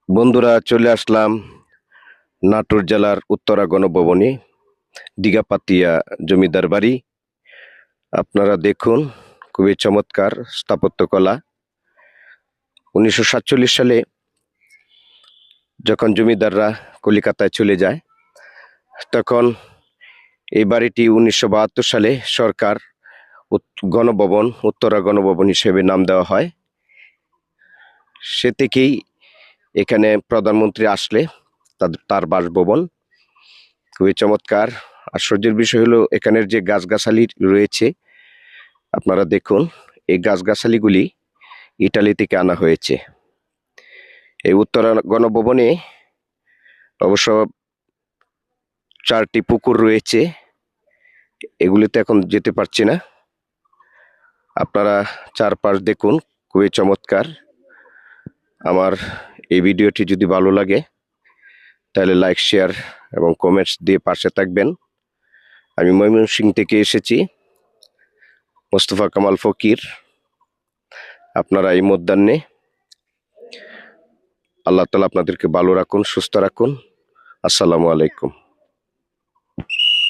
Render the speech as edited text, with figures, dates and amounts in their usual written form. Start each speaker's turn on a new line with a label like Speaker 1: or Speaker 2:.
Speaker 1: বন্ধুরা, চলে আসলাম নাটোর জেলার উত্তরা গণভবনে, দিঘাপাতিয়া জমিদার বাড়ি। আপনারা দেখুন, খুবই চমৎকার স্থাপত্যকলা। 1947 সালে যখন জমিদাররা কলিকাতায় চলে যায়, তখন এই বাড়িটি 1972 সালে সরকার গণভবন, উত্তরা গণভবন হিসেবে নাম দেওয়া হয়। সে থেকেই এখানে প্রধানমন্ত্রী আসলে তার বাসভবন। খুবই চমৎকার। আশ্চর্যের বিষয় হলো এখানের যে গাছগাছালি রয়েছে, আপনারা দেখুন, এই গাছগাছালিগুলি ইটালি থেকে আনা হয়েছে। এই উত্তরা গণভবনে অবশ্য 4টি পুকুর রয়েছে, এগুলিতে এখন যেতে পারছি না। আপনারা চারপাশ দেখুন, খুবই চমৎকার। আমার এই ভিডিওটি যদি ভালো লাগে তাহলে লাইক, শেয়ার এবং কমেন্টস দিয়ে পাশে থাকবেন। আমি ময়মনসিংহ থেকে এসেছি, মোস্তফা কামাল ফকির। আপনারা এই মধ্যাহ্নে আল্লাহ তাআলা আপনাদেরকে ভালো রাখুন, সুস্থ রাখুন। আসসালামু আলাইকুম।